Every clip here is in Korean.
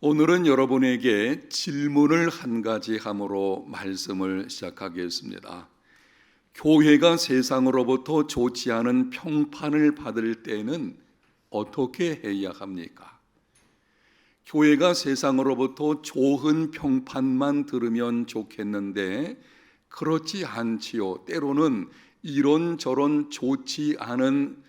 오늘은 여러분에게 질문을 한 가지 함으로 말씀을 시작하겠습니다. 교회가 세상으로부터 좋지 않은 평판을 받을 때는 어떻게 해야 합니까? 교회가 세상으로부터 좋은 평판만 들으면 좋겠는데 그렇지 않지요. 때로는 이런저런 좋지 않은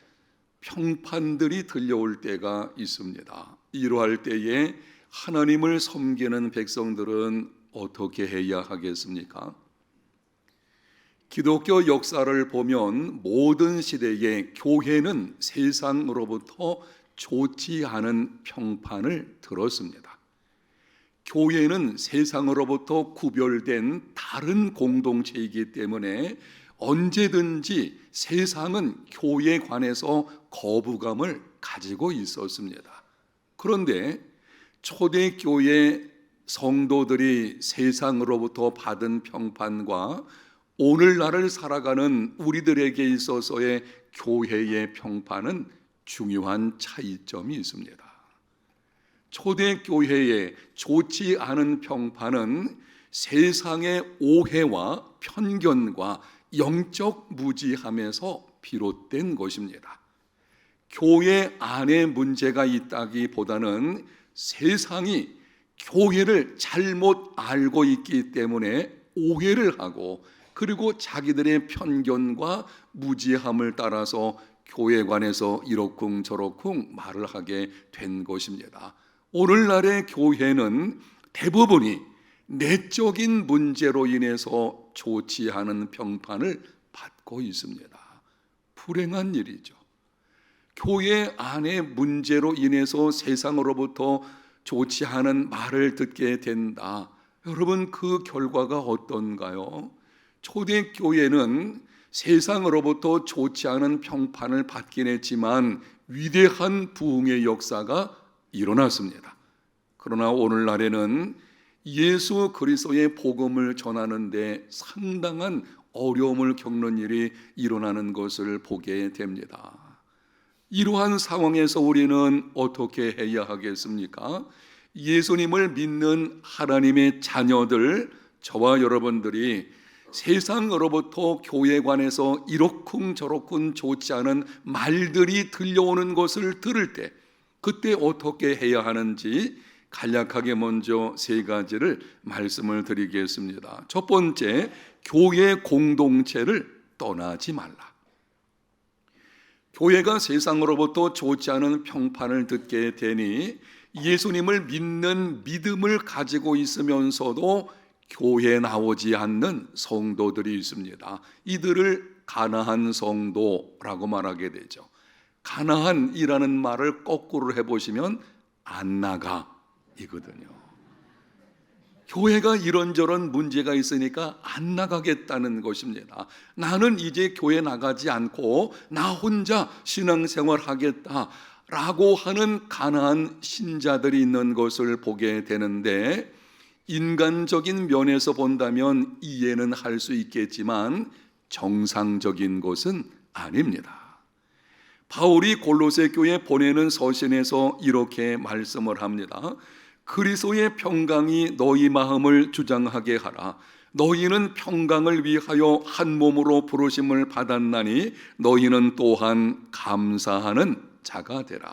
평판들이 들려올 때가 있습니다. 이러할 때에 하나님을 섬기는 백성들은 어떻게 해야 하겠습니까? 기독교 역사를 보면 모든 시대에 교회는 세상으로부터 좋지 않은 평판을 들었습니다. 교회는 세상으로부터 구별된 다른 공동체이기 때문에 언제든지 세상은 교회에 관해서 거부감을 가지고 있었습니다. 그런데 초대교회 성도들이 세상으로부터 받은 평판과 오늘날을 살아가는 우리들에게 있어서의 교회의 평판은 중요한 차이점이 있습니다. 초대교회의 좋지 않은 평판은 세상의 오해와 편견과 영적 무지함에서 비롯된 것입니다. 교회 안에 문제가 있다기보다는 세상이 교회를 잘못 알고 있기 때문에 오해를 하고 그리고 자기들의 편견과 무지함을 따라서 교회에 관해서 이러쿵저러쿵 말을 하게 된 것입니다. 오늘날의 교회는 대부분이 내적인 문제로 인해서 좋지 않은 평판을 받고 있습니다. 불행한 일이죠. 교회 안의 문제로 인해서 세상으로부터 좋지 않은 말을 듣게 된다. 여러분, 그 결과가 어떤가요? 초대교회는 세상으로부터 좋지 않은 평판을 받긴 했지만 위대한 부흥의 역사가 일어났습니다. 그러나 오늘날에는 예수 그리스도의 복음을 전하는데 상당한 어려움을 겪는 일이 일어나는 것을 보게 됩니다. 이러한 상황에서 우리는 어떻게 해야 하겠습니까? 예수님을 믿는 하나님의 자녀들, 저와 여러분들이 세상으로부터 교회에 관해서 이러쿵저러쿵 좋지 않은 말들이 들려오는 것을 들을 때 그때 어떻게 해야 하는지 간략하게 먼저 세 가지를 말씀을 드리겠습니다. 첫 번째, 교회 공동체를 떠나지 말라. 교회가 세상으로부터 좋지 않은 평판을 듣게 되니 예수님을 믿는 믿음을 가지고 있으면서도 교회에 나오지 않는 성도들이 있습니다. 이들을 가나안 성도라고 말하게 되죠. 가나안이라는 말을 거꾸로 해보시면 안 나가 이거든요. 교회가 이런저런 문제가 있으니까 안 나가겠다는 것입니다. 나는 이제 교회 나가지 않고 나 혼자 신앙생활 하겠다라고 하는 가나안 신자들이 있는 것을 보게 되는데, 인간적인 면에서 본다면 이해는 할 수 있겠지만 정상적인 것은 아닙니다. 바울이 골로새 교회에 보내는 서신에서 이렇게 말씀을 합니다. 그리스도의 평강이 너희 마음을 주장하게 하라. 너희는 평강을 위하여 한 몸으로 부르심을 받았나니 너희는 또한 감사하는 자가 되라.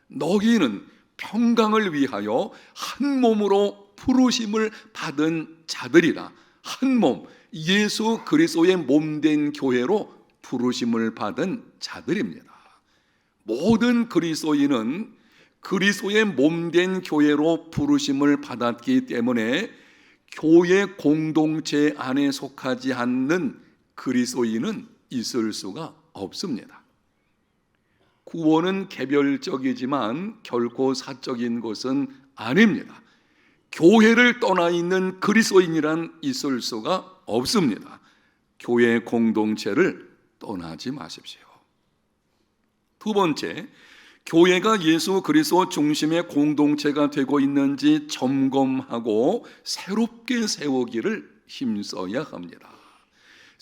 너희는 평강을 위하여 한 몸으로 부르심을 받은 자들이라. 한 몸, 예수 그리스도의 몸된 교회로 부르심을 받은 자들입니다. 모든 그리스도인은 그리스도의 몸된 교회로 부르심을 받았기 때문에 교회 공동체 안에 속하지 않는 그리스도인은 있을 수가 없습니다. 구원은 개별적이지만 결코 사적인 것은 아닙니다. 교회를 떠나 있는 그리스도인이란 있을 수가 없습니다. 교회 공동체를 떠나지 마십시오. 두 번째, 교회가 예수 그리스도 중심의 공동체가 되고 있는지 점검하고 새롭게 세우기를 힘써야 합니다.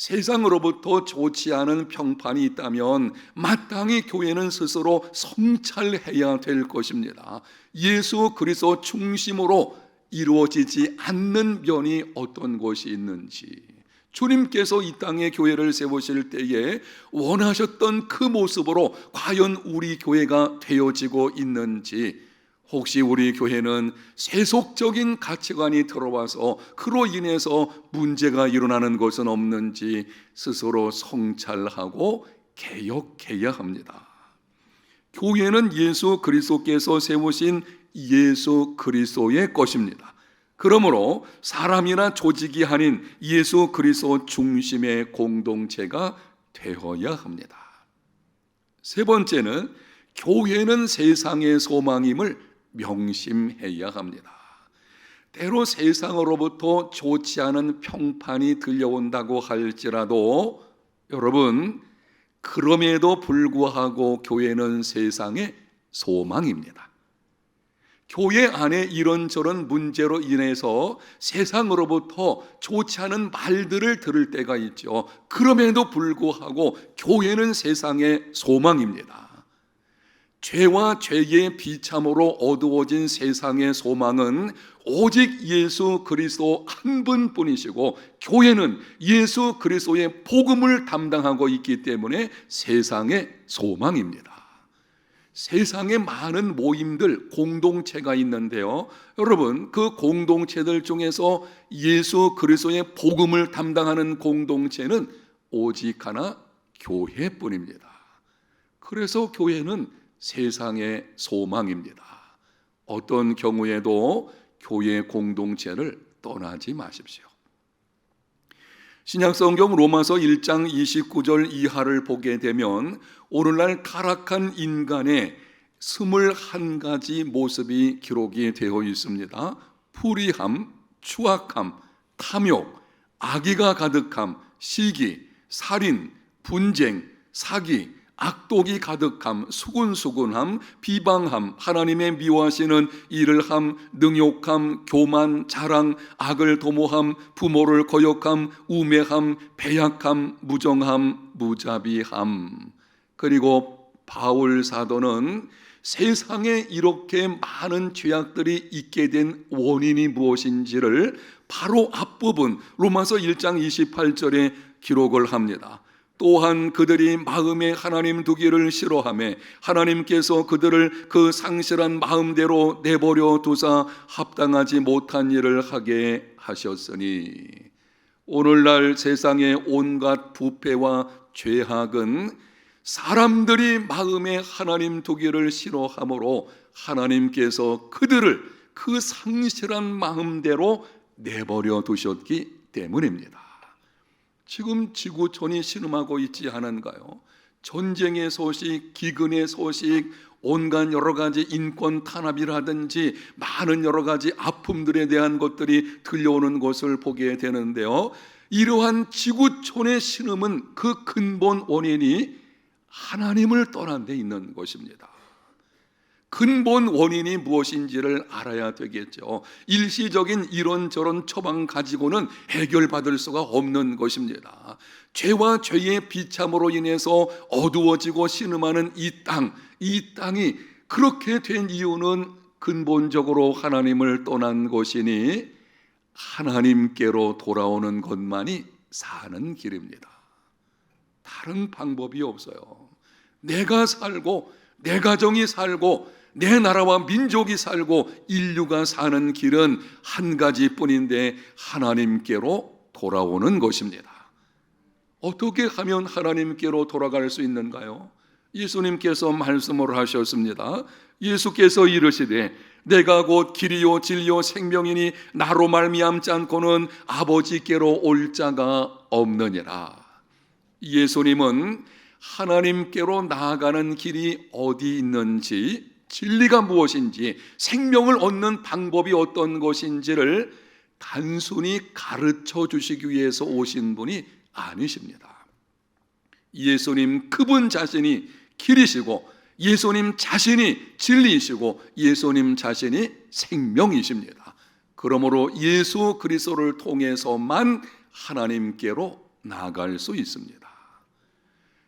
세상으로부터 좋지 않은 평판이 있다면 마땅히 교회는 스스로 성찰해야 될 것입니다. 예수 그리스도 중심으로 이루어지지 않는 면이 어떤 것이 있는지, 주님께서 이 땅에 교회를 세우실 때에 원하셨던 그 모습으로 과연 우리 교회가 되어지고 있는지, 혹시 우리 교회는 세속적인 가치관이 들어와서 그로 인해서 문제가 일어나는 것은 없는지 스스로 성찰하고 개혁해야 합니다. 교회는 예수 그리스도께서 세우신 예수 그리스도의 것입니다. 그러므로 사람이나 조직이 아닌 예수 그리스도 중심의 공동체가 되어야 합니다. 세 번째는 교회는 세상의 소망임을 명심해야 합니다. 때로 세상으로부터 좋지 않은 평판이 들려온다고 할지라도 여러분, 그럼에도 불구하고 교회는 세상의 소망입니다. 교회 안에 이런저런 문제로 인해서 세상으로부터 좋지 않은 말들을 들을 때가 있죠. 그럼에도 불구하고 교회는 세상의 소망입니다. 죄와 죄의 비참으로 어두워진 세상의 소망은 오직 예수 그리스도 한 분뿐이시고, 교회는 예수 그리스도의 복음을 담당하고 있기 때문에 세상의 소망입니다. 세상에 많은 모임들, 공동체가 있는데요, 여러분, 그 공동체들 중에서 예수 그리스도의 복음을 담당하는 공동체는 오직 하나, 교회뿐입니다. 그래서 교회는 세상의 소망입니다. 어떤 경우에도 교회 공동체를 떠나지 마십시오. 신약성경 로마서 1장 29절 이하를 보게 되면 오늘날 타락한 인간의 21가지 모습이 기록이 되어 있습니다. 불의함, 추악함, 탐욕, 악의가 가득함, 시기, 살인, 분쟁, 사기, 악독이 가득함, 수군수군함, 비방함, 하나님의 미워하시는 일을 함, 능욕함, 교만, 자랑, 악을 도모함, 부모를 거역함, 우매함, 배약함, 무정함, 무자비함. 그리고 바울 사도는 세상에 이렇게 많은 죄악들이 있게 된 원인이 무엇인지를 바로 앞부분 로마서 1장 28절에 기록을 합니다. 또한 그들이 마음에 하나님 두기를 싫어하며 하나님께서 그들을 그 상실한 마음대로 내버려 두사 합당하지 못한 일을 하게 하셨으니, 오늘날 세상의 온갖 부패와 죄악은 사람들이 마음에 하나님 두기를 싫어하므로 하나님께서 그들을 그 상실한 마음대로 내버려 두셨기 때문입니다. 지금 지구촌이 신음하고 있지 않은가요? 전쟁의 소식, 기근의 소식, 온갖 여러 가지 인권 탄압이라든지 많은 여러 가지 아픔들에 대한 것들이 들려오는 것을 보게 되는데요, 이러한 지구촌의 신음은 그 근본 원인이 하나님을 떠난 데 있는 것입니다. 근본 원인이 무엇인지를 알아야 되겠죠. 일시적인 이런저런 처방 가지고는 해결받을 수가 없는 것입니다. 죄와 죄의 비참으로 인해서 어두워지고 신음하는 이 땅이 그렇게 된 이유는 근본적으로 하나님을 떠난 것이니 하나님께로 돌아오는 것만이 사는 길입니다. 다른 방법이 없어요. 내가 살고 내 가정이 살고 내 나라와 민족이 살고 인류가 사는 길은 한 가지뿐인데 하나님께로 돌아오는 것입니다. 어떻게 하면 하나님께로 돌아갈 수 있는가요? 예수님께서 말씀을 하셨습니다. 예수께서 이르시되 내가 곧 길이요 진리요 생명이니 나로 말미암지 않고는 아버지께로 올 자가 없느니라. 예수님은 하나님께로 나아가는 길이 어디 있는지, 진리가 무엇인지, 생명을 얻는 방법이 어떤 것인지를 단순히 가르쳐 주시기 위해서 오신 분이 아니십니다. 예수님 그분 자신이 길이시고 예수님 자신이 진리이시고 예수님 자신이 생명이십니다. 그러므로 예수 그리스도를 통해서만 하나님께로 나아갈 수 있습니다.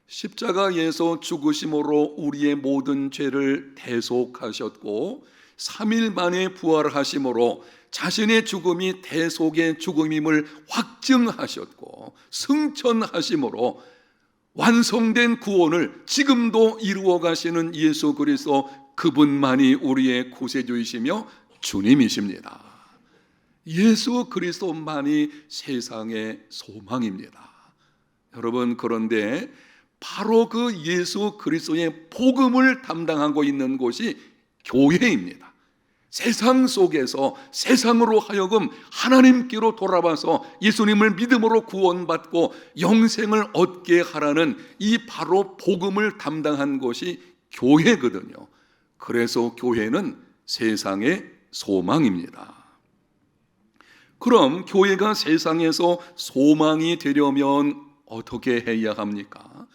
십자가에서 죽으심으로 우리의 모든 죄를 대속하셨고 3일 만에 부활하심으로 자신의 죽음이 대속의 죽음임을 확증하셨고 승천하심으로 완성된 구원을 지금도 이루어 가시는 예수 그리스도, 그분만이 우리의 구세주이시며 주님이십니다. 예수 그리스도만이 세상의 소망입니다. 여러분, 그런데 바로 그 예수 그리스도의 복음을 담당하고 있는 곳이 교회입니다. 세상 속에서 세상으로 하여금 하나님께로 돌아와서 예수님을 믿음으로 구원받고 영생을 얻게 하라는 이 바로 복음을 담당한 곳이 교회거든요. 그래서 교회는 세상의 소망입니다. 그럼 교회가 세상에서 소망이 되려면 어떻게 해야 합니까?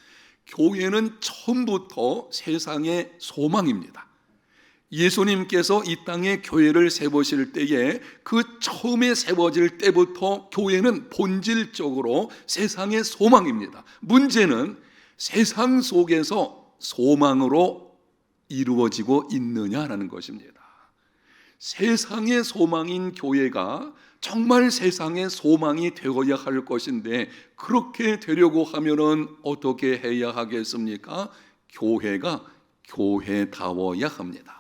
교회는 처음부터 세상의 소망입니다. 예수님께서 이 땅에 교회를 세우실 때에 그 처음에 세워질 때부터 교회는 본질적으로 세상의 소망입니다. 문제는 세상 속에서 소망으로 이루어지고 있느냐라는 것입니다. 세상의 소망인 교회가 정말 세상의 소망이 되어야 할 것인데, 그렇게 되려고 하면은 어떻게 해야 하겠습니까? 교회가 교회다워야 합니다.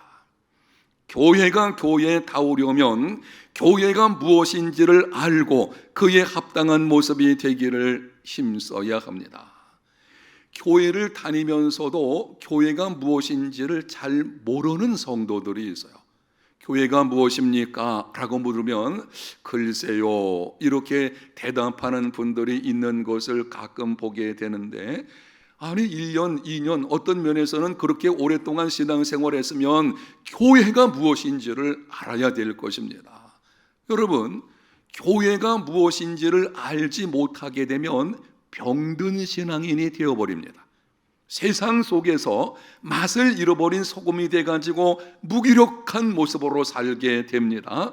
교회가 교회다우려면 교회가 무엇인지를 알고 그에 합당한 모습이 되기를 힘써야 합니다. 교회를 다니면서도 교회가 무엇인지를 잘 모르는 성도들이 있어요. 교회가 무엇입니까? 라고 물으면 글쎄요, 이렇게 대답하는 분들이 있는 것을 가끔 보게 되는데, 아니 1년, 2년 어떤 면에서는 그렇게 오랫동안 신앙생활을 했으면 교회가 무엇인지를 알아야 될 것입니다. 여러분, 교회가 무엇인지를 알지 못하게 되면 병든 신앙인이 되어버립니다. 세상 속에서 맛을 잃어버린 소금이 돼가지고 무기력한 모습으로 살게 됩니다.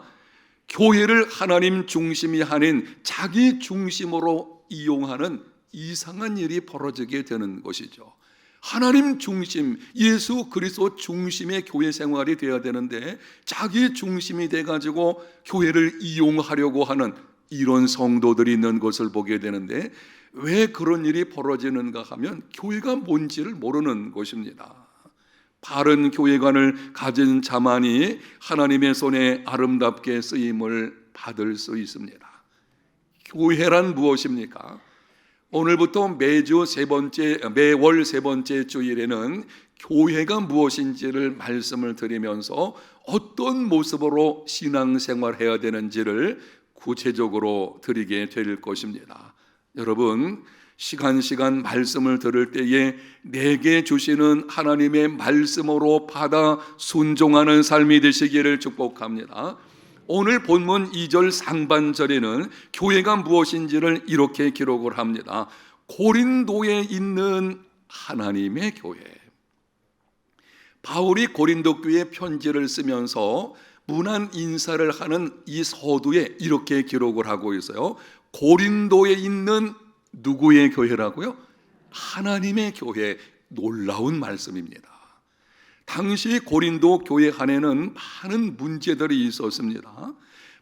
교회를 하나님 중심이 아닌 자기 중심으로 이용하는 이상한 일이 벌어지게 되는 것이죠. 하나님 중심, 예수 그리스도 중심의 교회 생활이 되어야 되는데 자기 중심이 돼가지고 교회를 이용하려고 하는 이런 성도들이 있는 것을 보게 되는데, 왜 그런 일이 벌어지는가 하면 교회가 뭔지를 모르는 것입니다. 바른 교회관을 가진 자만이 하나님의 손에 아름답게 쓰임을 받을 수 있습니다. 교회란 무엇입니까? 오늘부터 매월 세 번째 주일에는 교회가 무엇인지를 말씀을 드리면서 어떤 모습으로 신앙생활해야 되는지를 구체적으로 드리게 될 것입니다. 여러분, 시간 말씀을 들을 때에 내게 주시는 하나님의 말씀으로 받아 순종하는 삶이 되시기를 축복합니다. 오늘 본문 2절 상반절에는 교회가 무엇인지를 이렇게 기록을 합니다. 고린도에 있는 하나님의 교회. 바울이 고린도 교회에 편지를 쓰면서 문안 인사를 하는 이 서두에 이렇게 기록을 하고 있어요. 고린도에 있는 누구의 교회라고요? 하나님의 교회. 놀라운 말씀입니다. 당시 고린도 교회 안에는 많은 문제들이 있었습니다.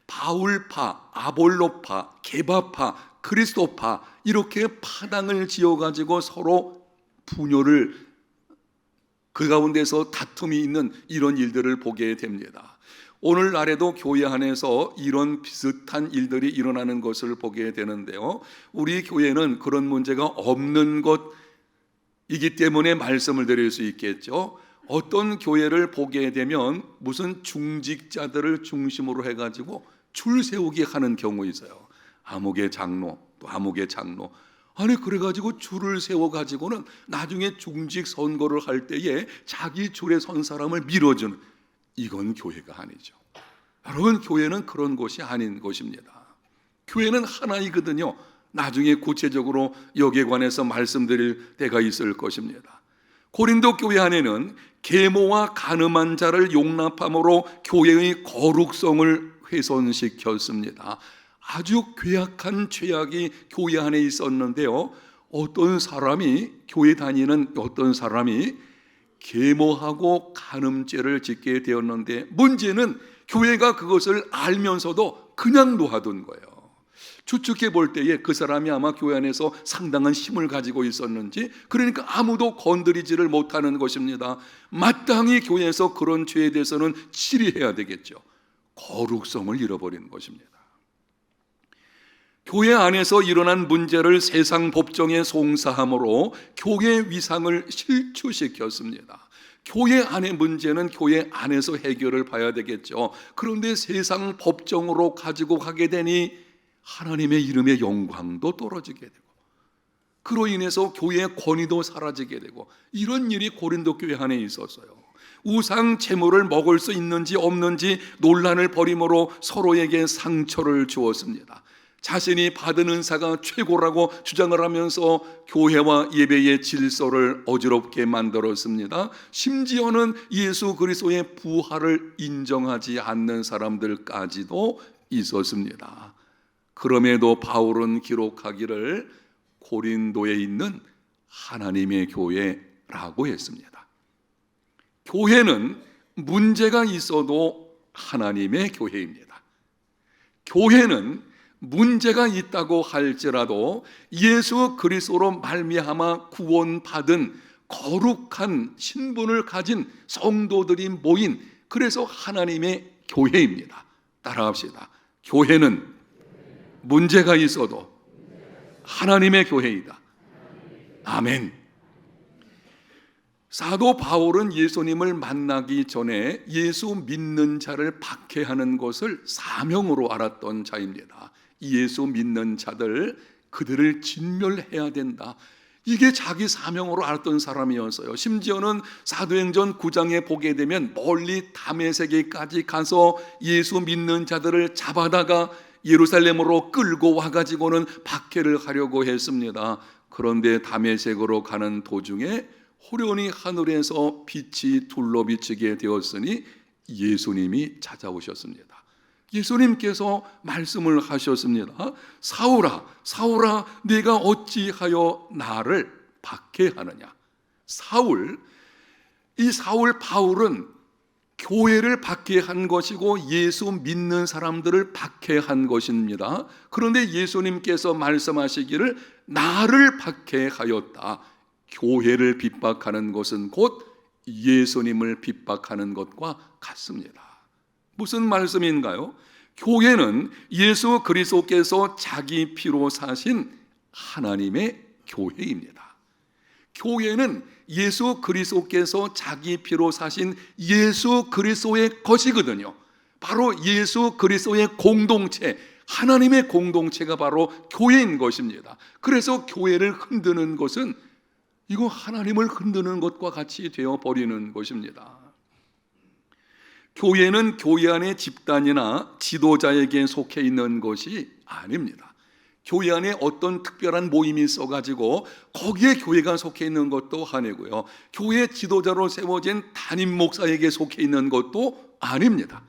바울파, 아볼로파, 게바파, 그리스도파, 이렇게 파당을 지어가지고 서로 분열을, 그 가운데서 다툼이 있는 이런 일들을 보게 됩니다. 오늘날에도 교회 안에서 이런 비슷한 일들이 일어나는 것을 보게 되는데요, 우리 교회는 그런 문제가 없는 것이기 때문에 말씀을 드릴 수 있겠죠. 어떤 교회를 보게 되면 무슨 중직자들을 중심으로 해가지고 줄 세우기 하는 경우 있어요. 아무개 장로, 또 아무개 장로. 아니, 그래가지고 줄을 세워가지고는 나중에 중직 선거를 할 때에 자기 줄에 선 사람을 밀어주는, 이건 교회가 아니죠. 여러분, 교회는 그런 것이 아닌 것입니다. 교회는 하나이거든요. 나중에 구체적으로 여기에 관해서 말씀드릴 때가 있을 것입니다. 고린도 교회 안에는 계모와 간음한 자를 용납함으로 교회의 거룩성을 훼손시켰습니다. 아주 괴악한 죄악이 교회 안에 있었는데요, 어떤 사람이, 교회 다니는 어떤 사람이 계모하고 간음죄를 짓게 되었는데, 문제는 교회가 그것을 알면서도 그냥 놓아둔 거예요. 추측해 볼 때에 그 사람이 아마 교회 안에서 상당한 힘을 가지고 있었는지, 그러니까 아무도 건드리지를 못하는 것입니다. 마땅히 교회에서 그런 죄에 대해서는 치리해야 되겠죠. 거룩성을 잃어버린 것입니다. 교회 안에서 일어난 문제를 세상 법정에 송사함으로 교회 위상을 실추시켰습니다. 교회 안의 문제는 교회 안에서 해결을 봐야 되겠죠. 그런데 세상 법정으로 가지고 가게 되니 하나님의 이름의 영광도 떨어지게 되고, 그로 인해서 교회의 권위도 사라지게 되고, 이런 일이 고린도 교회 안에 있었어요. 우상 제물을 먹을 수 있는지 없는지 논란을 벌임으로 서로에게 상처를 주었습니다. 자신이 받은 은사가 최고라고 주장을 하면서 교회와 예배의 질서를 어지럽게 만들었습니다. 심지어는 예수 그리스도의 부활을 인정하지 않는 사람들까지도 있었습니다. 그럼에도 바울은 기록하기를 고린도에 있는 하나님의 교회라고 했습니다. 교회는 문제가 있어도 하나님의 교회입니다. 교회는 문제가 있다고 할지라도 예수 그리스도로 말미암아 구원받은 거룩한 신분을 가진 성도들이 모인, 그래서 하나님의 교회입니다. 따라합시다. 교회는 문제가 있어도 하나님의 교회이다. 아멘. 사도 바울은 예수님을 만나기 전에 예수 믿는 자를 박해하는 것을 사명으로 알았던 자입니다. 예수 믿는 자들, 그들을 진멸해야 된다, 이게 자기 사명으로 알았던 사람이었어요. 심지어는 사도행전 9장에 보게 되면 멀리 다메섹에까지 가서 예수 믿는 자들을 잡아다가 예루살렘으로 끌고 와가지고는 박해를 하려고 했습니다. 그런데 다메섹으로 가는 도중에 호련히 하늘에서 빛이 둘러 비치게 되었으니 예수님이 찾아오셨습니다. 예수님께서 말씀을 하셨습니다. 사울아, 사울아, 네가 어찌하여 나를 박해하느냐. 이 사울 바울은 교회를 박해한 것이고 예수 믿는 사람들을 박해한 것입니다. 그런데 예수님께서 말씀하시기를 나를 박해하였다. 교회를 핍박하는 것은 곧 예수님을 핍박하는 것과 같습니다. 무슨 말씀인가요? 교회는 예수 그리스도께서 자기 피로 사신 하나님의 교회입니다. 교회는 예수 그리스도께서 자기 피로 사신 예수 그리스도의 것이거든요. 바로 예수 그리스도의 공동체, 하나님의 공동체가 바로 교회인 것입니다. 그래서 교회를 흔드는 것은 이거 하나님을 흔드는 것과 같이 되어버리는 것입니다. 교회는 교회 안의 집단이나 지도자에게 속해 있는 것이 아닙니다. 교회 안에 어떤 특별한 모임이 있어가지고 거기에 교회가 속해 있는 것도 아니고요, 교회 지도자로 세워진 담임 목사에게 속해 있는 것도 아닙니다.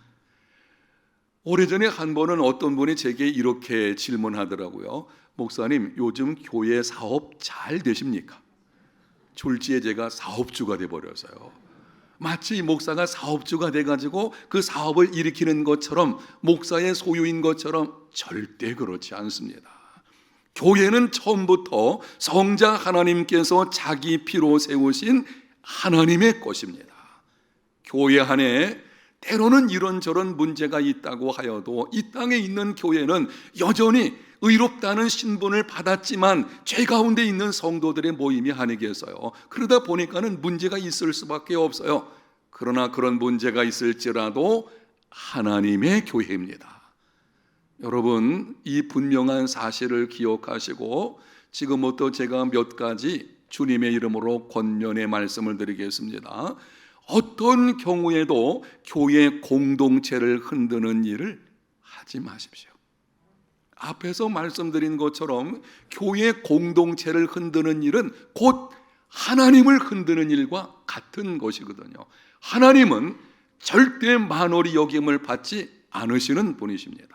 오래전에 한 번은 어떤 분이 제게 이렇게 질문하더라고요. 목사님, 요즘 교회 사업 잘 되십니까? 졸지에 제가 사업주가 돼버려서요. 마치 목사가 사업주가 돼가지고 그 사업을 일으키는 것처럼, 목사의 소유인 것처럼, 절대 그렇지 않습니다. 교회는 처음부터 성자 하나님께서 자기 피로 세우신 하나님의 것입니다. 교회 안에 때로는 이런저런 문제가 있다고 하여도 이 땅에 있는 교회는 여전히 의롭다는 신분을 받았지만 죄 가운데 있는 성도들의 모임이 아니겠어요. 그러다 보니까는 문제가 있을 수밖에 없어요. 그러나 그런 문제가 있을지라도 하나님의 교회입니다. 여러분, 이 분명한 사실을 기억하시고 지금부터 제가 몇 가지 주님의 이름으로 권면의 말씀을 드리겠습니다. 어떤 경우에도 교회 공동체를 흔드는 일을 하지 마십시오. 앞에서 말씀드린 것처럼 교회 공동체를 흔드는 일은 곧 하나님을 흔드는 일과 같은 것이거든요. 하나님은 절대 만홀히 여김을 받지 않으시는 분이십니다.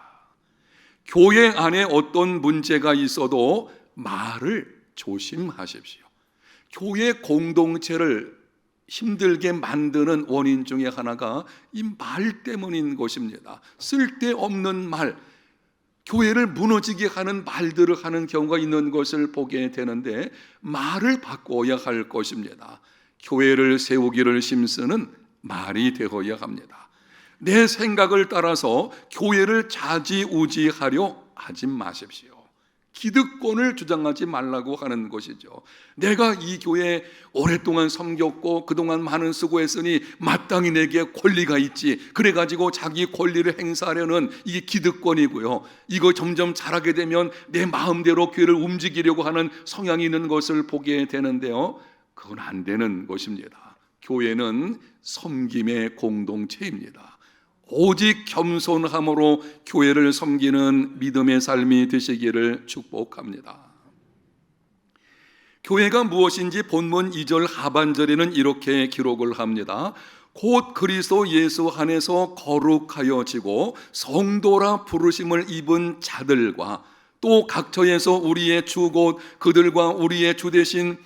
교회 안에 어떤 문제가 있어도 말을 조심하십시오. 교회 공동체를 힘들게 만드는 원인 중에 하나가 이 말 때문인 것입니다. 쓸데없는 말, 교회를 무너지게 하는 말들을 하는 경우가 있는 것을 보게 되는데 말을 바꿔야 할 것입니다. 교회를 세우기를 힘쓰는 말이 되어야 합니다. 내 생각을 따라서 교회를 좌지우지하려 하지 마십시오. 기득권을 주장하지 말라고 하는 것이죠. 내가 이 교회에 오랫동안 섬겼고 그동안 많은 수고했으니 마땅히 내게 권리가 있지, 그래가지고 자기 권리를 행사하려는 이게 기득권이고요. 이거 점점 잘하게 되면 내 마음대로 교회를 움직이려고 하는 성향이 있는 것을 보게 되는데요, 그건 안 되는 것입니다. 교회는 섬김의 공동체입니다. 오직 겸손함으로 교회를 섬기는 믿음의 삶이 되시기를 축복합니다. 교회가 무엇인지 본문 2절 하반절에는 이렇게 기록을 합니다. 곧 그리스도 예수 안에서 거룩하여지고 성도라 부르심을 입은 자들과 또 각처에서 우리의 주 곧 그들과 우리의 주 되신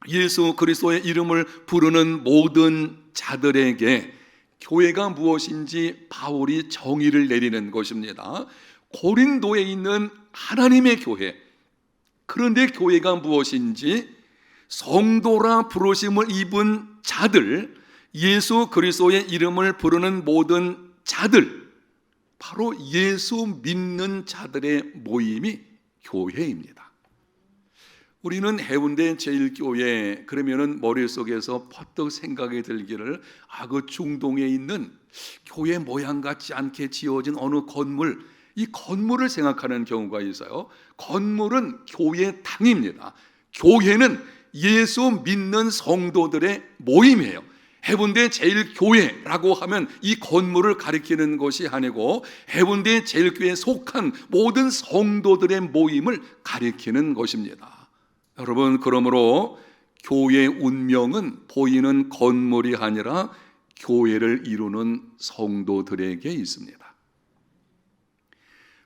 예수 그리스도의 이름을 부르는 모든 자들에게, 교회가 무엇인지 바울이 정의를 내리는 것입니다. 고린도에 있는 하나님의 교회, 그런데 교회가 무엇인지 성도라 부르심을 입은 자들, 예수 그리스도의 이름을 부르는 모든 자들, 바로 예수 믿는 자들의 모임이 교회입니다. 우리는 해운대 제일교회 그러면은 머릿속에서 퍼뜩 생각이 들기를, 그 중동에 있는 교회 모양 같지 않게 지어진 어느 건물, 이 건물을 생각하는 경우가 있어요. 건물은 교회 당입니다. 교회는 예수 믿는 성도들의 모임이에요. 해운대 제일교회라고 하면 이 건물을 가리키는 것이 아니고 해운대 제일교회에 속한 모든 성도들의 모임을 가리키는 것입니다. 여러분, 그러므로 교회의 운명은 보이는 건물이 아니라 교회를 이루는 성도들에게 있습니다.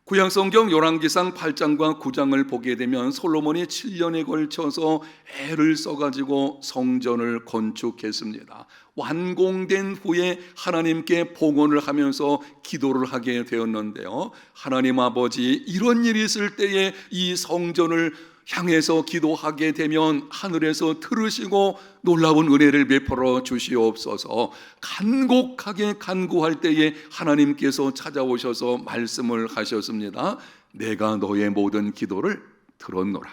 구약성경 열왕기상 8장과 9장을 보게 되면 솔로몬이 7년에 걸쳐서 애를 써가지고 성전을 건축했습니다. 완공된 후에 하나님께 봉헌을 하면서 기도를 하게 되었는데요, 하나님 아버지, 이런 일이 있을 때에 이 성전을 향해서 기도하게 되면 하늘에서 들으시고 놀라운 은혜를 베풀어 주시옵소서. 간곡하게 간구할 때에 하나님께서 찾아오셔서 말씀을 하셨습니다. 내가 너의 모든 기도를 들었노라.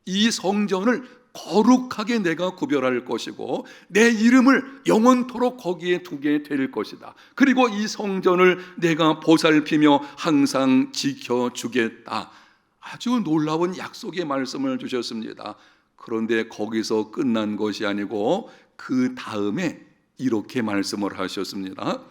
이 성전을 거룩하게 내가 구별할 것이고 내 이름을 영원토록 거기에 두게 될 것이다. 그리고 이 성전을 내가 보살피며 항상 지켜주겠다. 아주 놀라운 약속의 말씀을 주셨습니다. 그런데 거기서 끝난 것이 아니고 그 다음에 이렇게 말씀을 하셨습니다.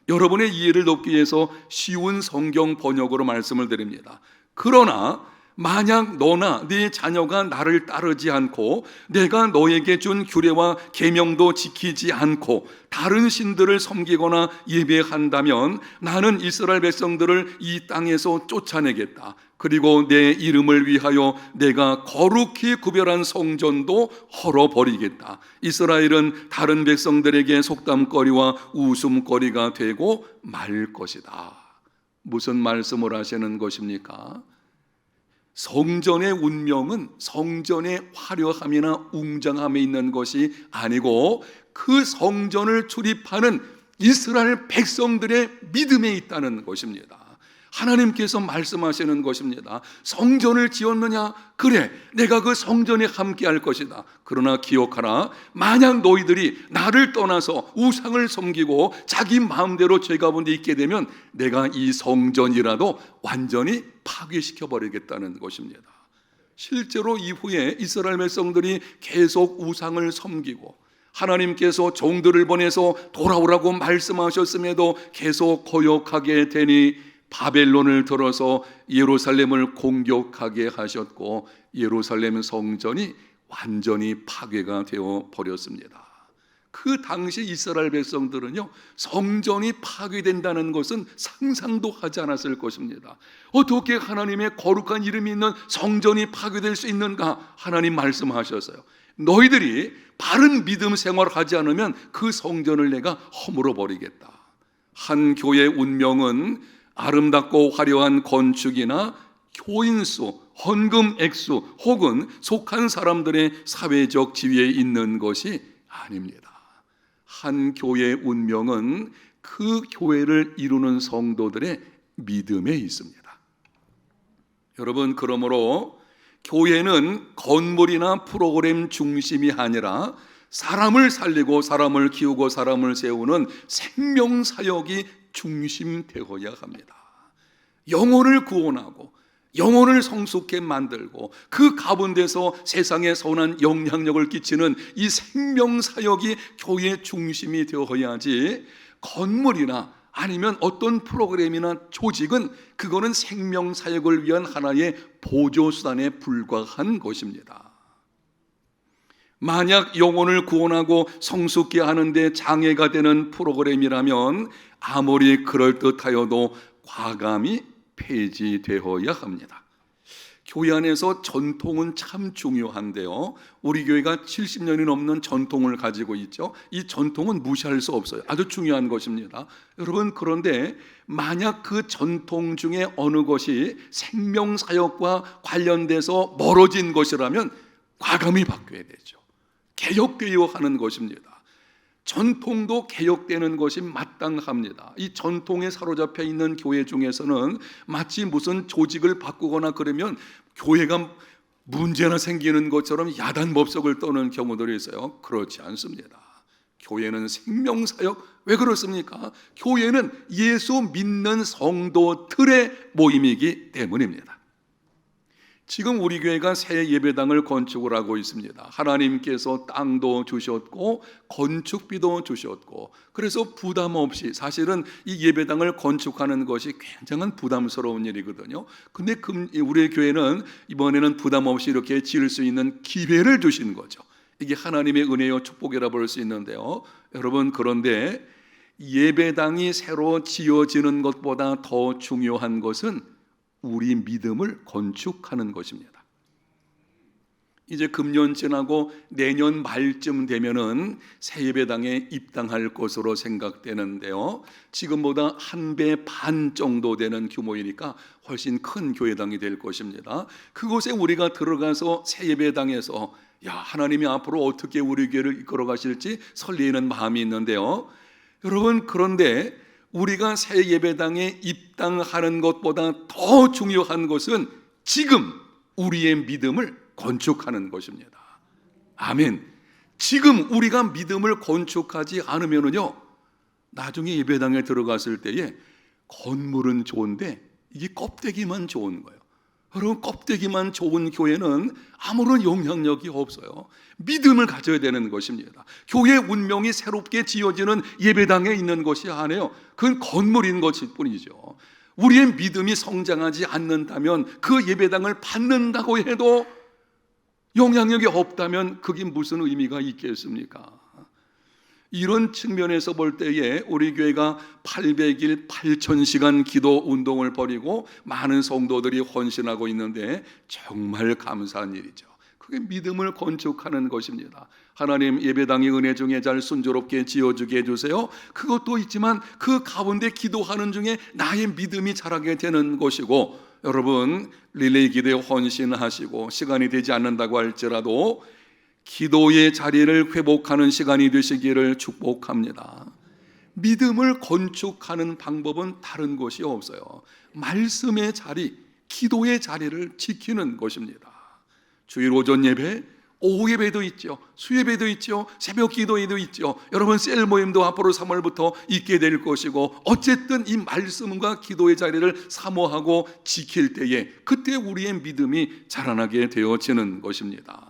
여러분의 이해를 돕기 위해서 쉬운 성경 번역으로 말씀을 드립니다. 그러나 만약 너나 네 자녀가 나를 따르지 않고 내가 너에게 준 규례와 계명도 지키지 않고 다른 신들을 섬기거나 예배한다면 나는 이스라엘 백성들을 이 땅에서 쫓아내겠다. 그리고 내 이름을 위하여 내가 거룩히 구별한 성전도 헐어버리겠다. 이스라엘은 다른 백성들에게 속담거리와 웃음거리가 되고 말 것이다. 무슨 말씀을 하시는 것입니까? 성전의 운명은 성전의 화려함이나 웅장함에 있는 것이 아니고 그 성전을 출입하는 이스라엘 백성들의 믿음에 있다는 것입니다. 하나님께서 말씀하시는 것입니다. 성전을 지었느냐? 그래, 내가 그 성전에 함께 할 것이다. 그러나 기억하라, 만약 너희들이 나를 떠나서 우상을 섬기고 자기 마음대로 죄 가운데 있게 되면 내가 이 성전이라도 완전히 파괴시켜 버리겠다는 것입니다. 실제로 이후에 이스라엘 백성들이 계속 우상을 섬기고 하나님께서 종들을 보내서 돌아오라고 말씀하셨음에도 계속 거역하게 되니 바벨론을 들어서 예루살렘을 공격하게 하셨고 예루살렘 성전이 완전히 파괴가 되어 버렸습니다. 그 당시 이스라엘 백성들은요, 성전이 파괴된다는 것은 상상도 하지 않았을 것입니다. 어떻게 하나님의 거룩한 이름이 있는 성전이 파괴될 수 있는가? 하나님 말씀하셨어요. 너희들이 바른 믿음 생활을 하지 않으면 그 성전을 내가 허물어 버리겠다. 한 교회의 운명은 아름답고 화려한 건축이나 교인수, 헌금 액수 혹은 속한 사람들의 사회적 지위에 있는 것이 아닙니다. 한 교회의 운명은 그 교회를 이루는 성도들의 믿음에 있습니다. 여러분, 그러므로 교회는 건물이나 프로그램 중심이 아니라 사람을 살리고 사람을 키우고 사람을 세우는 생명사역이 중심되어야 합니다. 영혼을 구원하고 영혼을 성숙해 만들고 그 가운데서 세상에 선한 영향력을 끼치는 이 생명사역이 교회의 중심이 되어야지, 건물이나 아니면 어떤 프로그램이나 조직은 그거는 생명사역을 위한 하나의 보조수단에 불과한 것입니다. 만약 영혼을 구원하고 성숙케 하는데 장애가 되는 프로그램이라면 아무리 그럴듯하여도 과감히 폐지되어야 합니다. 교회 안에서 전통은 참 중요한데요, 우리 교회가 70년이 넘는 전통을 가지고 있죠. 이 전통은 무시할 수 없어요. 아주 중요한 것입니다. 여러분, 그런데 만약 그 전통 중에 어느 것이 생명사역과 관련돼서 멀어진 것이라면 과감히 바뀌어야 되죠. 개혁되어야 하는 것입니다. 전통도 개혁되는 것이 마땅합니다. 이 전통에 사로잡혀 있는 교회 중에서는 마치 무슨 조직을 바꾸거나 그러면 교회가 문제나 생기는 것처럼 야단법석을 떠는 경우들이 있어요. 그렇지 않습니다. 교회는 생명사역, 왜 그렇습니까? 교회는 예수 믿는 성도들의 모임이기 때문입니다. 지금 우리 교회가 새 예배당을 건축을 하고 있습니다. 하나님께서 땅도 주셨고 건축비도 주셨고, 그래서 부담 없이, 사실은 이 예배당을 건축하는 것이 굉장한 부담스러운 일이거든요. 근데 우리 교회는 이번에는 부담 없이 이렇게 지을 수 있는 기회를 주신 거죠. 이게 하나님의 은혜요 축복이라 볼 수 있는데요, 여러분, 그런데 예배당이 새로 지어지는 것보다 더 중요한 것은 우리 믿음을 건축하는 것입니다. 이제 금년 지나고 내년 말쯤 되면은 새 예배당에 입당할 것으로 생각되는데요, 지금보다 1배 반 정도 되는 규모이니까 훨씬 큰 교회당이 될 것입니다. 그곳에 우리가 들어가서 새 예배당에서 하나님이 앞으로 어떻게 우리 교회를 이끌어 가실지 설레이는 마음이 있는데요, 여러분, 그런데 우리가 새 예배당에 입당하는 것보다 더 중요한 것은 지금 우리의 믿음을 건축하는 것입니다. 아멘. 지금 우리가 믿음을 건축하지 않으면요, 나중에 예배당에 들어갔을 때에 건물은 좋은데 이게 껍데기만 좋은 거예요. 여러분, 껍데기만 좋은 교회는 아무런 영향력이 없어요. 믿음을 가져야 되는 것입니다. 교회 운명이 새롭게 지어지는 예배당에 있는 것이 아니에요. 그건 건물인 것일 뿐이죠. 우리의 믿음이 성장하지 않는다면, 그 예배당을 받는다고 해도 영향력이 없다면 그게 무슨 의미가 있겠습니까? 이런 측면에서 볼 때에 우리 교회가 800일 8000시간 기도 운동을 벌이고 많은 성도들이 헌신하고 있는데 정말 감사한 일이죠. 그게 믿음을 건축하는 것입니다. 하나님, 예배당의 은혜 중에 잘 순조롭게 지어주게 해주세요. 그것도 있지만 그 가운데 기도하는 중에 나의 믿음이 자라게 되는 것이고, 여러분, 릴레이 기도에 헌신하시고 시간이 되지 않는다고 할지라도 기도의 자리를 회복하는 시간이 되시기를 축복합니다. 믿음을 건축하는 방법은 다른 것이 없어요. 말씀의 자리, 기도의 자리를 지키는 것입니다. 주일 오전 예배, 오후 예배도 있죠. 수예배도 있죠. 새벽 기도회도 있죠. 여러분, 셀 모임도 앞으로 3월부터 있게 될 것이고, 어쨌든 이 말씀과 기도의 자리를 사모하고 지킬 때에 그때 우리의 믿음이 자라나게 되어지는 것입니다.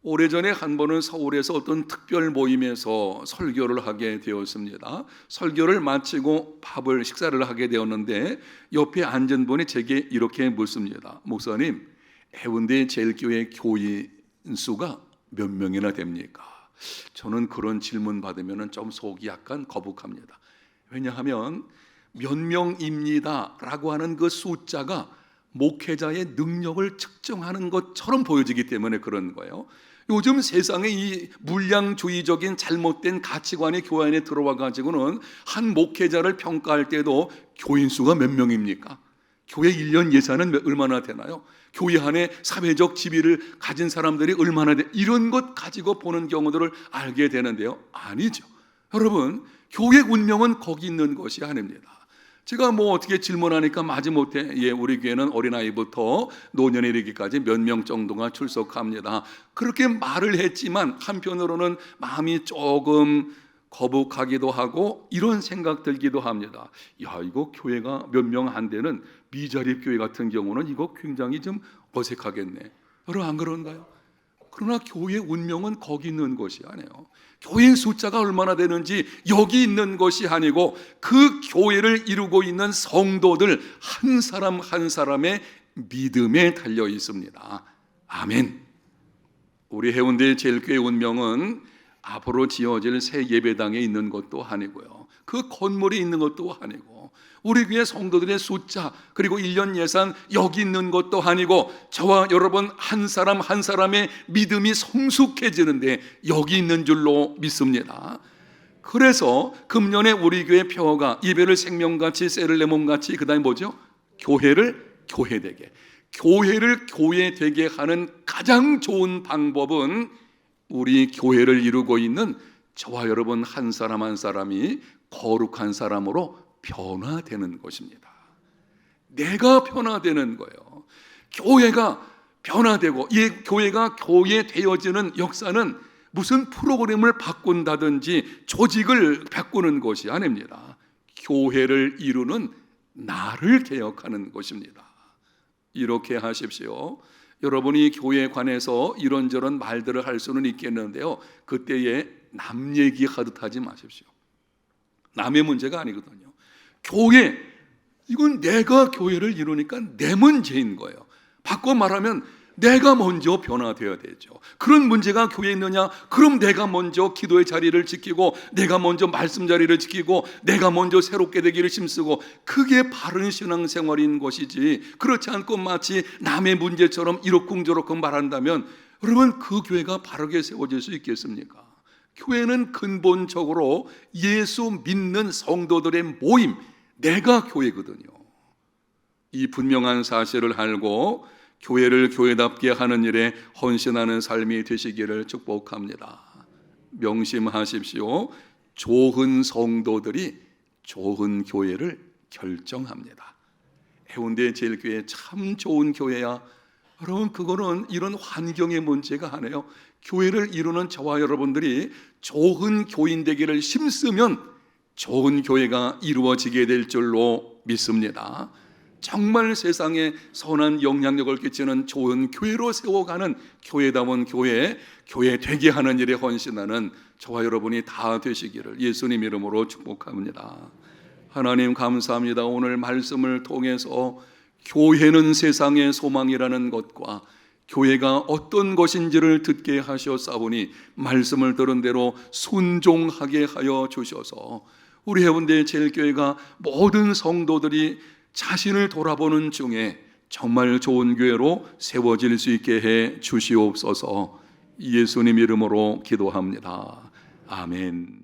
오래전에 한 번은 서울에서 어떤 특별 모임에서 설교를 하게 되었습니다. 설교를 마치고 식사를 하게 되었는데 옆에 앉은 분이 제게 이렇게 묻습니다. 목사님, 해운대 제일교회 교인 수가 몇 명이나 됩니까? 저는 그런 질문 받으면 좀 속이 약간 거북합니다. 왜냐하면 몇 명입니다 라고 하는 그 숫자가 목회자의 능력을 측정하는 것처럼 보여지기 때문에 그런 거예요. 요즘 세상에 이 물량주의적인 잘못된 가치관이 교회 안에 들어와 가지고는 한 목회자를 평가할 때도 교인 수가 몇 명입니까? 교회 1년 예산은 얼마나 되나요? 교회 안에 사회적 지위를 가진 사람들이 얼마나 돼? 이런 것 가지고 보는 경우들을 알게 되는데요. 아니죠. 여러분, 교회 운명은 거기 있는 것이 아닙니다. 제가 어떻게 질문하니까 마지못해 우리 교회는 어린아이부터 노년에 이르기까지 몇 명 정도가 출석합니다. 그렇게 말을 했지만 한편으로는 마음이 조금 거북하기도 하고 이런 생각 들기도 합니다. 야, 이거 교회가 몇 명 안 되는 미자립 교회 같은 경우는 이거 굉장히 좀 어색하겠네. 여러분 안 그런가요? 그러나 교회의 운명은 거기 있는 것이 아니에요. 교회의 숫자가 얼마나 되는지 여기 있는 것이 아니고 그 교회를 이루고 있는 성도들 한 사람 한 사람의 믿음에 달려 있습니다. 아멘. 우리 해운대 제일교회 운명은 앞으로 지어질 새 예배당에 있는 것도 아니고요, 그 건물이 있는 것도 아니고, 우리 교회 성도들의 숫자 그리고 1년 예산 여기 있는 것도 아니고, 저와 여러분 한 사람 한 사람의 믿음이 성숙해지는데 여기 있는 줄로 믿습니다. 그래서 금년에 우리 교회 표어가 예배를 생명같이 셀을 내 몸같이, 그 다음에 뭐죠? 교회를 교회되게. 교회를 교회되게 하는 가장 좋은 방법은 우리 교회를 이루고 있는 저와 여러분 한 사람 한 사람이 거룩한 사람으로 변화되는 것입니다. 내가 변화되는 거예요. 교회가 변화되고, 이 교회가 교회되어지는 역사는 무슨 프로그램을 바꾼다든지 조직을 바꾸는 것이 아닙니다. 교회를 이루는 나를 개혁하는 것입니다. 이렇게 하십시오. 여러분이 교회에 관해서 이런저런 말들을 할 수는 있겠는데요, 그때에 남 얘기하듯 하지 마십시오. 남의 문제가 아니거든요. 교회, 이건 내가 교회를 이루니까 내 문제인 거예요. 바꿔 말하면 내가 먼저 변화되어야 되죠. 그런 문제가 교회에 있느냐? 그럼 내가 먼저 기도의 자리를 지키고, 내가 먼저 말씀 자리를 지키고, 내가 먼저 새롭게 되기를 힘쓰고, 그게 바른 신앙생활인 것이지, 그렇지 않고 마치 남의 문제처럼 이러쿵저러쿵 말한다면 여러분 그 교회가 바르게 세워질 수 있겠습니까? 교회는 근본적으로 예수 믿는 성도들의 모임, 내가 교회거든요. 이 분명한 사실을 알고 교회를 교회답게 하는 일에 헌신하는 삶이 되시기를 축복합니다. 명심하십시오. 좋은 성도들이 좋은 교회를 결정합니다. 해운대 제일교회 참 좋은 교회야. 여러분, 그거는 이런 환경의 문제가 아니에요. 교회를 이루는 저와 여러분들이 좋은 교인 되기를 힘쓰면 좋은 교회가 이루어지게 될 줄로 믿습니다. 정말 세상에 선한 영향력을 끼치는 좋은 교회로 세워가는 교회다운 교회 되게 하는 일에 헌신하는 저와 여러분이 다 되시기를 예수님 이름으로 축복합니다. 하나님 감사합니다. 오늘 말씀을 통해서 교회는 세상의 소망이라는 것과 교회가 어떤 것인지를 듣게 하셨사오니 말씀을 들은 대로 순종하게 하여 주셔서 우리 해운대 제일교회가 모든 성도들이 자신을 돌아보는 중에 정말 좋은 교회로 세워질 수 있게 해 주시옵소서. 예수님 이름으로 기도합니다. 아멘.